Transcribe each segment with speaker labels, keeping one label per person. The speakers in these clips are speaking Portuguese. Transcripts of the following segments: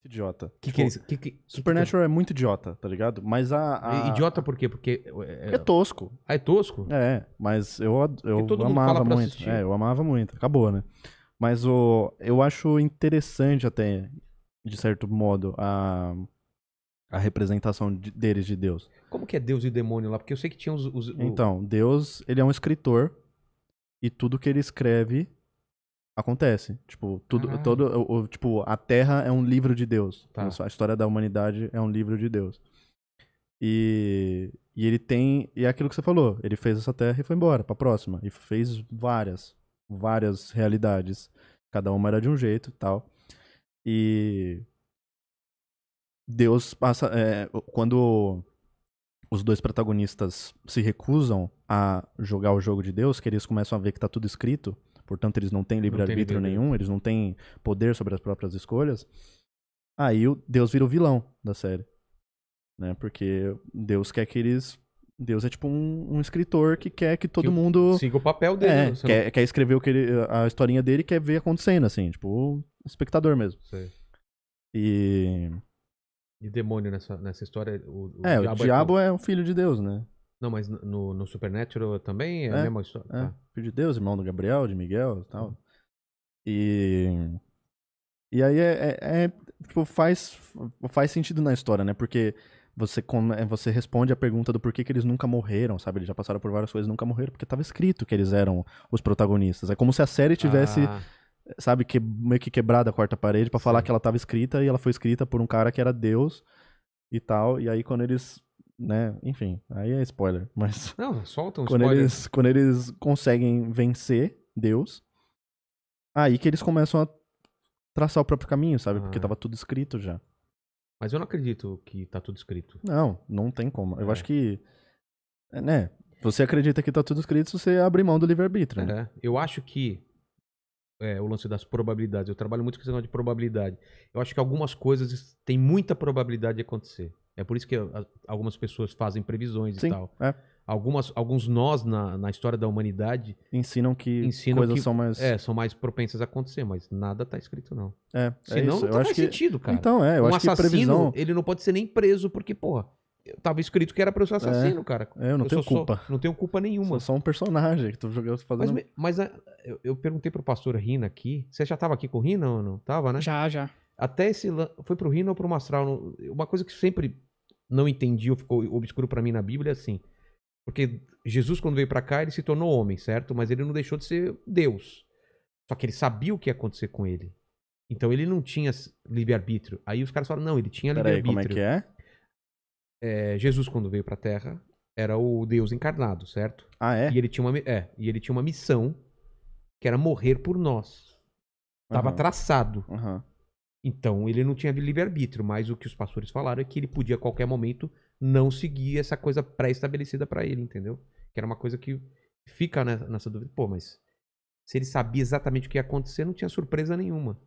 Speaker 1: Idiota.
Speaker 2: Que
Speaker 1: Tipo,
Speaker 2: eles,
Speaker 1: Supernatural é muito idiota, tá ligado? Mas
Speaker 2: Idiota por quê? Porque
Speaker 1: é tosco.
Speaker 2: é tosco?
Speaker 1: É, mas
Speaker 2: Porque
Speaker 1: eu
Speaker 2: todo mundo fala
Speaker 1: amava
Speaker 2: pra
Speaker 1: muito.
Speaker 2: assistir.
Speaker 1: É, eu amava muito. Acabou, né? Mas eu acho interessante até, de certo modo, a representação deles de Deus.
Speaker 2: Como que é Deus e demônio lá? Porque eu sei que tinha
Speaker 1: Então, Deus, ele é um escritor e tudo que ele escreve acontece. Tipo,
Speaker 2: Caralho.
Speaker 1: tipo, a Terra é um livro de Deus.
Speaker 2: Tá.
Speaker 1: A história da humanidade é um livro de Deus. E ele tem. E é aquilo que você falou. Ele fez essa Terra e foi embora pra próxima. E fez várias realidades. Cada uma era de um jeito e tal. E Deus passa. Quando os dois protagonistas se recusam a jogar o jogo de Deus, que eles começam a ver que tá tudo escrito, portanto eles não têm
Speaker 2: Não tem
Speaker 1: livre-arbítrio
Speaker 2: livre-arbítrio.
Speaker 1: nenhum, eles não têm poder sobre as próprias escolhas, aí o Deus vira o vilão da série, né? Porque Deus quer que eles... Deus é tipo um escritor que quer que todo mundo...
Speaker 2: Siga o papel dele. Né? Você
Speaker 1: quer escrever a historinha dele e quer ver acontecendo, assim, tipo, o espectador mesmo.
Speaker 2: Sei.
Speaker 1: E...
Speaker 2: E demônio nessa história, o
Speaker 1: o diabo é o filho de Deus, né?
Speaker 2: Não, mas no Supernatural também é a
Speaker 1: É,
Speaker 2: mesma história. Tá.
Speaker 1: filho de Deus, irmão do Gabriel, de Miguel e tal. E, e aí tipo, faz sentido na história, né? Porque você responde a pergunta do porquê que eles nunca morreram, sabe? Eles já passaram por várias coisas e nunca morreram, porque tava escrito que eles eram os protagonistas. É como se a série tivesse, sabe, meio que quebrado a quarta parede pra falar
Speaker 2: Sim.
Speaker 1: que ela tava escrita e ela foi escrita por um cara que era Deus e tal. E aí quando eles, né? Enfim, aí é spoiler, mas
Speaker 2: Não, solta um spoiler.
Speaker 1: quando eles conseguem vencer Deus, aí que eles começam a traçar o próprio caminho, sabe? Porque tava tudo escrito já.
Speaker 2: Mas eu não acredito que tá tudo escrito.
Speaker 1: Não tem como. Eu acho que, né? Você acredita que tá tudo escrito se você abrir mão do livre-arbítrio, né?
Speaker 2: Eu acho que o lance das probabilidades. Eu trabalho muito com esse negócio de probabilidade. Eu acho que algumas coisas têm muita probabilidade de acontecer. É por isso que algumas pessoas fazem previsões e
Speaker 1: Sim,
Speaker 2: tal. Alguns nós na história da humanidade
Speaker 1: ensinam que
Speaker 2: ensinam
Speaker 1: coisas
Speaker 2: que
Speaker 1: são
Speaker 2: mais propensas a acontecer, mas nada tá escrito, não.
Speaker 1: É
Speaker 2: Senão
Speaker 1: isso.
Speaker 2: não
Speaker 1: Eu acho
Speaker 2: faz
Speaker 1: que
Speaker 2: sentido, cara.
Speaker 1: Então, eu acho que
Speaker 2: assassino,
Speaker 1: previsão
Speaker 2: ele não pode ser nem preso, porque, porra, tava escrito que era pra eu ser assassino, cara.
Speaker 1: eu não tenho culpa.
Speaker 2: Não tenho culpa nenhuma.
Speaker 1: Sou só um personagem que tô jogando, fazendo.
Speaker 2: Eu perguntei pro pastor Rina aqui. Você já tava aqui com o Rina ou não? Tava, né?
Speaker 3: Já.
Speaker 2: Até foi pro Rina ou pro Mastral? Uma coisa que sempre não entendi ou ficou obscuro pra mim na Bíblia é assim. Porque Jesus, quando veio pra cá, ele se tornou homem, certo? Mas ele não deixou de ser Deus. Só que ele sabia o que ia acontecer com ele. Então ele não tinha livre-arbítrio. Aí os caras falaram, não, ele tinha
Speaker 1: Peraí,
Speaker 2: livre-arbítrio.
Speaker 1: como é que
Speaker 2: Jesus, quando veio pra Terra, era o Deus encarnado, certo?
Speaker 1: Ah, é?
Speaker 2: E ele tinha uma missão que era morrer por nós. Tava traçado. Então ele não tinha livre-arbítrio, mas o que os pastores falaram é que ele podia a qualquer momento não seguir essa coisa pré-estabelecida pra ele, entendeu? Que era uma coisa que fica nessa dúvida. Pô, mas se ele sabia exatamente o que ia acontecer, não tinha surpresa nenhuma.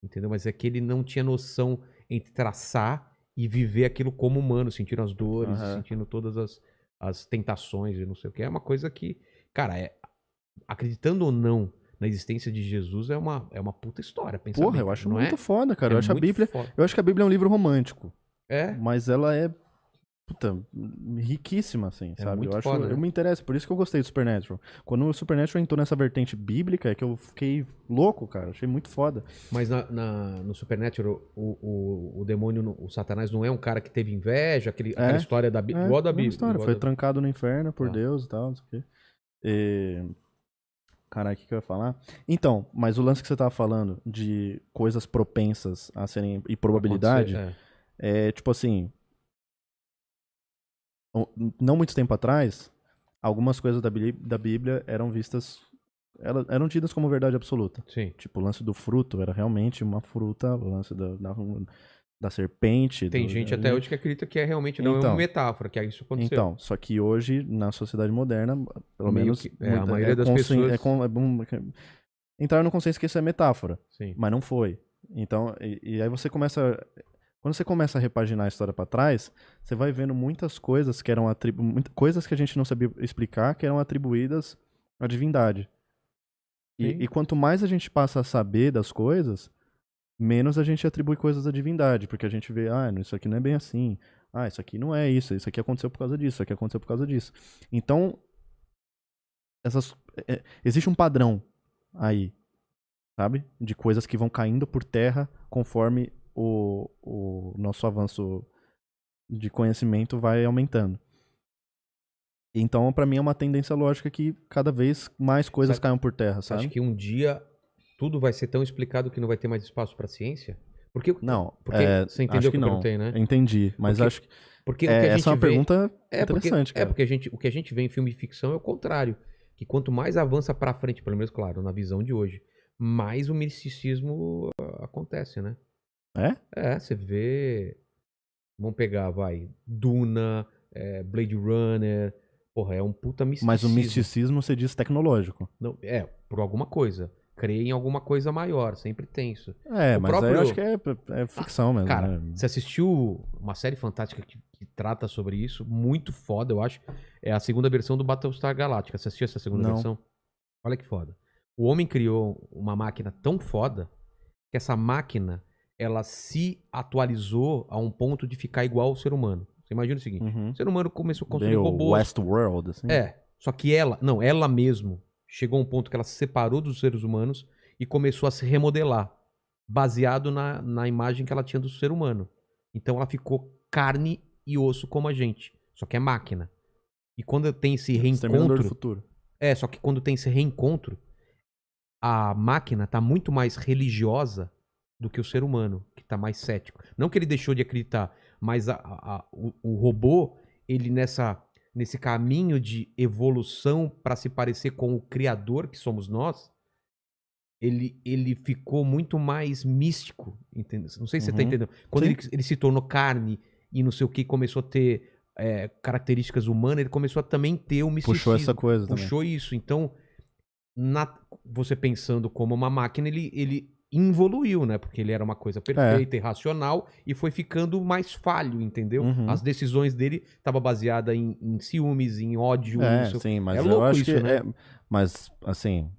Speaker 2: Entendeu? Mas é que ele não tinha noção entre traçar e viver aquilo como humano, sentindo as dores, sentindo todas as tentações e não sei o que. É uma coisa que, cara, acreditando ou não na existência de Jesus é uma puta história.
Speaker 1: Porra, eu acho muito foda, cara. Eu acho que a Bíblia é um livro romântico.
Speaker 2: É?
Speaker 1: Mas ela é, puta, riquíssima, assim, sabe?
Speaker 2: Muito
Speaker 1: Eu acho,
Speaker 2: foda, né?
Speaker 1: eu me interesso, por isso que eu gostei do Supernatural. Quando o Supernatural entrou nessa vertente bíblica, é que eu fiquei louco, cara. Achei muito foda.
Speaker 2: Mas no Supernatural, o demônio, o Satanás, não é um cara que teve inveja, aquela história da Bíblia. Igual da Bíblia.
Speaker 1: História. Foi trancado no inferno por Deus e tal, não sei o quê. Caralho, o que eu ia falar? Então, mas o lance que você tava falando de coisas propensas a serem e probabilidade é tipo assim, não muito tempo atrás, algumas coisas da Bíblia eram vistas, eram tidas como verdade absoluta.
Speaker 2: Sim.
Speaker 1: Tipo, o lance do fruto era realmente uma fruta, o lance da serpente.
Speaker 2: Tem gente até hoje que acredita que realmente não é uma metáfora, que isso aconteceu.
Speaker 1: Então, só que hoje, na sociedade moderna, pelo menos...
Speaker 2: a maioria das pessoas...
Speaker 1: Entraram no consenso que isso é metáfora.
Speaker 2: Sim.
Speaker 1: Mas não foi. Então, e aí você começa... Quando você começa a repaginar a história pra trás, você vai vendo muitas coisas que eram coisas que a gente não sabia explicar, que eram atribuídas à divindade. E quanto mais a gente passa a saber das coisas, menos a gente atribui coisas à divindade, porque a gente vê, isso aqui não é bem assim, isso aqui não é isso aqui aconteceu por causa disso, isso aqui aconteceu por causa disso. Então, existe um padrão aí, sabe? De coisas que vão caindo por terra conforme o nosso avanço de conhecimento vai aumentando. Então, pra mim, é uma tendência lógica que cada vez mais coisas caiam por terra, sabe?
Speaker 2: Acho que um dia tudo vai ser tão explicado que não vai ter mais espaço pra ciência? Porque você entendeu
Speaker 1: acho
Speaker 2: que eu perguntei, né?
Speaker 1: Entendi, mas acho que
Speaker 2: porque o que a gente
Speaker 1: essa é uma pergunta interessante, cara.
Speaker 2: Porque o que a gente vê em filme de ficção é o contrário. Que quanto mais avança pra frente, pelo menos, claro, na visão de hoje, mais o misticismo acontece, né? Você vê... Vamos pegar, Duna, Blade Runner... Porra, é um puta misticismo.
Speaker 1: Mas o misticismo você diz tecnológico.
Speaker 2: Não, por alguma coisa. Creio em alguma coisa maior, sempre tem isso.
Speaker 1: Mas aí eu acho que é ficção mesmo.
Speaker 2: Cara,
Speaker 1: né?
Speaker 2: você assistiu uma série fantástica que trata sobre isso, muito foda, eu acho. É a segunda versão do Battlestar Galactica. Você assistiu essa segunda versão? Olha que foda. O homem criou uma máquina tão foda que essa máquina, ela se atualizou a um ponto de ficar igual ao ser humano. Você imagina o seguinte, o ser humano começou a construir robôs.
Speaker 1: Westworld, assim.
Speaker 2: Só que ela mesmo, chegou a um ponto que ela se separou dos seres humanos e começou a se remodelar, baseado na imagem que ela tinha do ser humano. Então ela ficou carne e osso como a gente, só que é máquina. E quando tem esse reencontro...
Speaker 1: Futuro.
Speaker 2: Só que quando tem esse reencontro, a máquina tá muito mais religiosa do que o ser humano, que tá mais cético. Não que ele deixou de acreditar, mas o robô, ele nesse caminho de evolução para se parecer com o criador que somos nós, ele ficou muito mais místico, entendeu? Não sei se você tá entendendo. Quando ele se tornou carne e não sei o que, começou a ter características humanas, ele começou a também ter o misticismo.
Speaker 1: Puxou essa coisa
Speaker 2: Puxou
Speaker 1: também.
Speaker 2: isso. Então, você pensando como uma máquina, ele evoluiu, né? Porque ele era uma coisa perfeita e racional e foi ficando mais falho, entendeu? As decisões dele estavam baseadas em ciúmes, em ódio.
Speaker 1: Sim, mas
Speaker 2: louco
Speaker 1: eu acho
Speaker 2: isso,
Speaker 1: que
Speaker 2: né?
Speaker 1: mas, assim,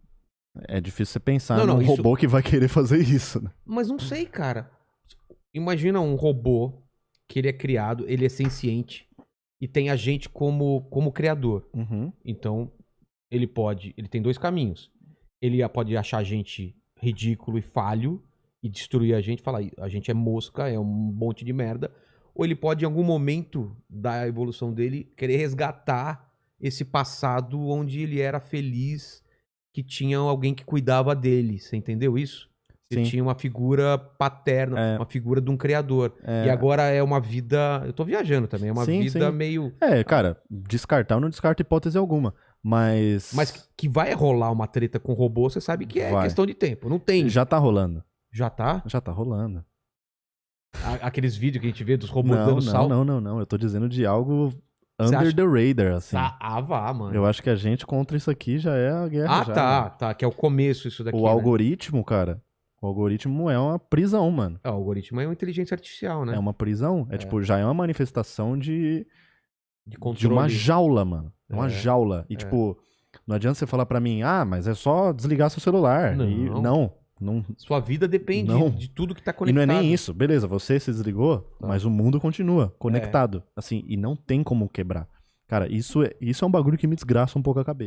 Speaker 1: é difícil você pensar num robô que vai querer fazer isso, né?
Speaker 2: Mas não sei, cara. Imagina um robô que ele é criado, ele é senciente e tem a gente como criador. Então, ele tem dois caminhos. Ele pode achar a gente ridículo e falho e destruir a gente, falar a gente é mosca, é um monte de merda, ou ele pode em algum momento da evolução dele querer resgatar esse passado onde ele era feliz, que tinha alguém que cuidava dele, você entendeu isso? Ele tinha uma figura paterna, uma figura de um criador. E agora é uma vida, eu tô viajando também, é uma vida meio...
Speaker 1: cara, descartar eu não descarto hipótese alguma. Mas
Speaker 2: que vai rolar uma treta com o robô, você sabe que é questão de tempo. Não tem.
Speaker 1: Já tá rolando.
Speaker 2: Já tá?
Speaker 1: Já tá rolando.
Speaker 2: Aqueles vídeos que a gente vê dos robôs dando salto.
Speaker 1: Não. Eu tô dizendo de algo under the radar, assim.
Speaker 2: Mano.
Speaker 1: Eu acho que a gente contra isso aqui já é a guerra.
Speaker 2: Tá. Que é o começo isso daqui.
Speaker 1: O algoritmo, cara. O algoritmo é uma prisão, mano.
Speaker 2: O algoritmo é uma inteligência artificial, né?
Speaker 1: É uma prisão. Tipo, já é uma manifestação de
Speaker 2: controle.
Speaker 1: De uma jaula, mano. É uma jaula. E, tipo, não adianta você falar pra mim, mas é só desligar seu celular. Não.
Speaker 2: Sua vida depende de tudo que tá conectado.
Speaker 1: E não é nem isso. Beleza, você se desligou, mas o mundo continua conectado. Assim, e não tem como quebrar. Cara, isso é um bagulho que me desgraça um pouco a cabeça.